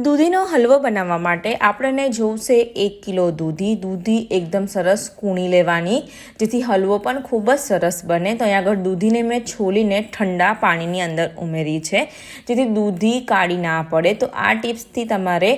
દૂધીનો હલવો બનાવવા માટે આપણને જોઈશે 1 કિલો દૂધી એકદમ સરસ કૂણી લેવાની, જેથી હલવો પણ ખૂબ જ સરસ બને. તો અહીંયા આગળ દૂધીને મેં છોલીને ઠંડા પાણીની અંદર ઉમેરી છે, જેથી દૂધી કાળી ના પડે. તો આ ટિપ્સથી તમારે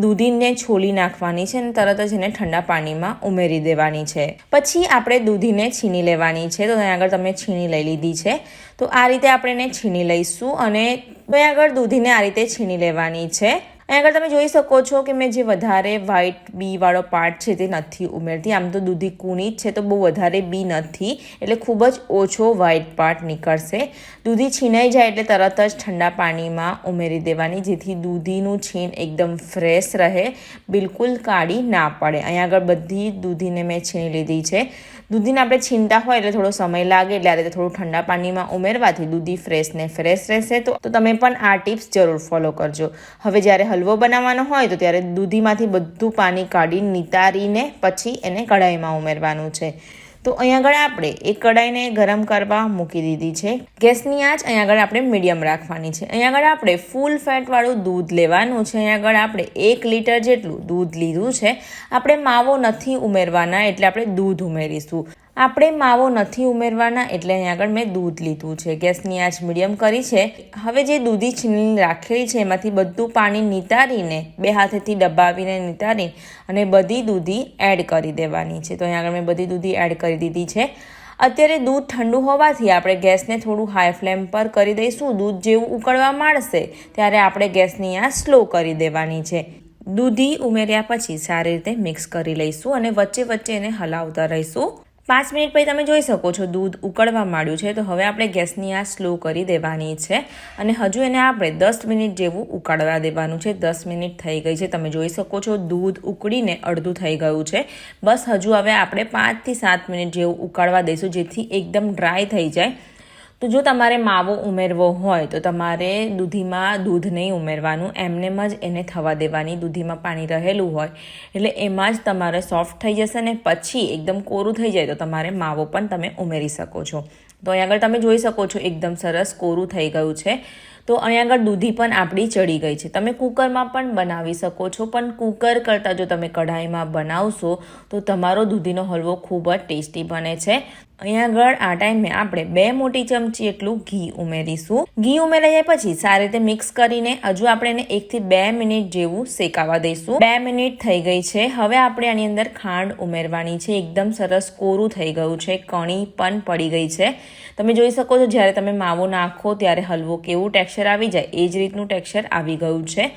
દૂધીને છોલી નાખવાની છે અને તરત જ એને ઠંડા પાણીમાં ઉમેરી દેવાની છે. પછી આપણે દૂધીને છીણી લેવાની છે. તો અહીંયા આગળ તમે છીણી લઈ લીધી છે. તો આ રીતે આપણે એને છીણી લઈશું અને અહીંયા આગળ દૂધીને આ રીતે છીણી લેવાની છે. અહીં આગળ તમે જોઈ શકો છો કે મેં જે વધારે વ્હાઈટ બીવાળો પાર્ટ છે તે નથી ઉમેરતી. આમ તો દૂધી કૂણી જ છે તો બહુ વધારે બી નથી, એટલે ખૂબ જ ઓછો વ્હાઈટ પાર્ટ નીકળશે. દૂધી છીણાઈ જાય એટલે તરત જ ઠંડા પાણીમાં ઉમેરી દેવાની, જેથી દૂધીનું છીણ એકદમ ફ્રેશ રહે, બિલકુલ કાળી ના પડે. અહીં આગળ બધી દૂધીને મેં છીણી લીધી છે. દૂધીને આપણે છીણતા હોય એટલે થોડો સમય લાગે, એટલે આ રીતે થોડું ઠંડા પાણીમાં ઉમેરવાથી દૂધી ફ્રેશ રહેશે. તો તમે પણ આ ટિપ્સ જરૂર ફોલો કરજો. હવે જ્યારે હલવો બનાવવાનો હોય તો ત્યારે દૂધીમાંથી બધું પાણી કાઢી નિતારીને પછી એને કઢાઈમાં ઉમેરવાનું છે. તો અહીં આગળ આપણે એક કઢાઈને ગરમ કરવા મૂકી દીધી છે. ગેસની આંચ અહીં આગળ આપણે મીડિયમ રાખવાની છે. અહીં આગળ આપણે ફૂલ ફેટવાળું દૂધ લેવાનું છે. અહીં આગળ આપણે 1 લીટર જેટલું દૂધ લીધું છે. આપણે માવો નથી ઉમેરવાના એટલે આપણે દૂધ ઉમેરીશું. આપણે માવો નથી ઉમેરવાના એટલે અહીં આગળ મેં દૂધ લીધું છે. ગેસની આંચ મીડિયમ કરી છે. હવે જે દૂધી છીણીને રાખેલી છે એમાંથી બધું પાણી નિતારીને 2 હાથેથી દબાવીને નિતારી અને બધી દૂધી એડ કરી દેવાની છે. તો અહીં આગળ મેં બધી દૂધી એડ કરી દીધી છે. અત્યારે દૂધ ઠંડુ હોવાથી આપણે ગેસને થોડું હાઈ ફ્લેમ પર કરી દઈશું. દૂધ જેવું ઉકળવા માંડશે ત્યારે આપણે ગેસની આંચ સ્લો કરી દેવાની છે. દૂધી ઉમેર્યા પછી સારી રીતે મિક્સ કરી લઈશું અને વચ્ચે એને હલાવતા રહીશું. 5 મિનિટ પછી તમે જોઈ શકો છો દૂધ ઉકળવા માંડ્યું છે. તો હવે આપણે ગેસની આંચ સ્લો કરી દેવાની છે અને હજુ એને આપણે 10 મિનિટ જેવું ઉકાળવા દેવાનું છે. 10 મિનિટ થઈ ગઈ છે. તમે જોઈ શકો છો દૂધ ઉકળીને અડધું થઈ ગયું છે. બસ હજુ હવે આપણે 5 થી 7 મિનિટ જેવું ઉકાળવા દઈશું, જેથી એકદમ ડ્રાય થઈ જાય. તો જો તમારે માવો ઉમેરવો હોય તો તમારે દૂધીમાં દૂધ નહીં ઉમેરવાનું, એમનેમ જ એને થવા દેવાની. દૂધીમાં પાણી રહેલું હોય એટલે એમાં જ તમારે સોફ્ટ થઈ જશે ને પછી એકદમ કોરું થઈ જાય તો તમારે માવો પણ તમે ઉમેરી શકો છો. તો અહીં આગળ તમે જોઈ શકો છો એકદમ સરસ કોરું થઈ ગયું છે. તો અહીં આગળ દૂધી પણ આપણી ચડી ગઈ છે. તમે કુકરમાં પણ બનાવી શકો છો, પણ કુકર કરતાં જો તમે કઢાઈમાં બનાવશો તો તમારો દૂધીનો હલવો ખૂબ જ ટેસ્ટી બને છે. અહીં આગળ આ ટાઈમે આપણે 2 મોટી ચમચી એટલું ઘી ઉમેરીશું. ઘી ઉમેરાઈ જાય પછી સારી રીતે મિક્સ કરીને હજુ આપણે એને 1 થી 2 મિનિટ જેવું શેકાવા દઈશું. 2 મિનિટ થઈ ગઈ છે. હવે આપણે આની અંદર ખાંડ ઉમેરવાની છે. એકદમ સરસ કોરું થઈ ગયું છે, કણી પણ પડી ગઈ છે. તમે જોઈ શકો છો જ્યારે તમે માવો નાખો ત્યારે હલવો કેવું ટેક્સચર આવી જાય એ જ રીતનું ટેક્સચર આવી ગયું છે.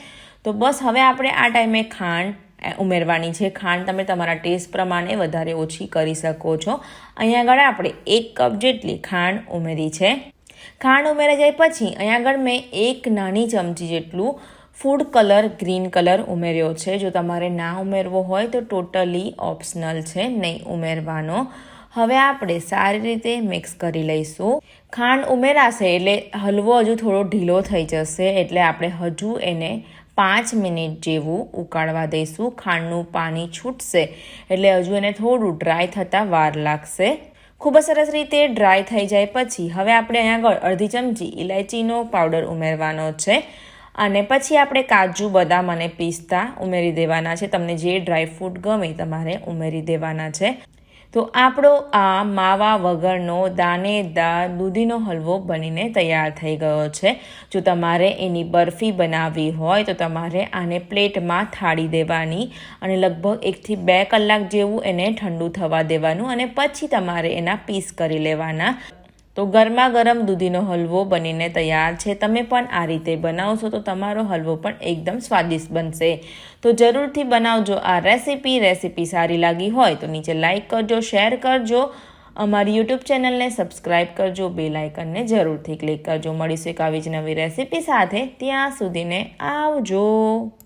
તો બસ હવે આપણે આ ટાઈમે ખાંડ ઉમેરવાની છે. ખાંડ તમે તમારા ટેસ્ટ પ્રમાણે વધારે ઓછી કરી શકો છો. અહીંયા આગળ આપણે 1 કપ જેટલી ખાંડ ઉમેરી છે. ખાંડ ઉમેરાઈ જાય પછી અહીંયા આગળ મેં 1 નાની ચમચી જેટલું ફૂડ કલર ગ્રીન કલર ઉમેર્યો છે. જો તમારે ના ઉમેરવો હોય તો ટોટલી ઓપ્શનલ છે, નહીં ઉમેરવાનો. હવે આપણે સારી રીતે મિક્સ કરી લઈશું. ખાંડ ઉમેરાશે એટલે હલવો હજુ થોડો ઢીલો થઈ જશે, એટલે આપણે હજુ એને 5 મિનિટ જેવું ઉકાળવા દઈશું. ખાંડનું પાણી છૂટશે એટલે હજુ એને થોડું ડ્રાય થતાં વાર લાગશે. ખૂબ જ સરસ રીતે ડ્રાય થઈ જાય પછી હવે આપણે અહીંયા આગળ અડધી ચમચી ઇલાયચીનો પાવડર ઉમેરવાનો છે અને પછી આપણે કાજુ, બદામ અને પિસ્તા ઉમેરી દેવાના છે. તમને જે ડ્રાયફ્રૂટ ગમે તમારે ઉમેરી દેવાના છે. તો આપણો આ માવા વગરનો દાણેદાર દૂધીનો હલવો બનીને તૈયાર થઈ ગયો છે. જો તમારે એની બરફી બનાવવી હોય તો તમારે આને પ્લેટમાં થાળી દેવાની અને લગભગ 1 થી 2 કલાક જેવું એને ઠંડુ થવા દેવાનું અને પછી તમારે એના પીસ કરી લેવાના. તો ગરમા ગરમ દૂધીનો હલવો બનીને તૈયાર છે. તમે પણ આ રીતે બનાવશો તો તમારો હલવો પણ એકદમ સ્વાદિષ્ટ બનશે. તો જરૂરથી બનાવજો આ રેસીપી સારી લાગી હોય તો નીચે લાઈક કરજો, શેર કરજો, અમારી યુટ્યુબ ચેનલને સબસ્ક્રાઈબ કરજો, બેલ આઇકનને જરૂરથી ક્લિક કરજો. મળીશું એક આવી જ નવી રેસીપી સાથે. ત્યાં સુધીને આવજો.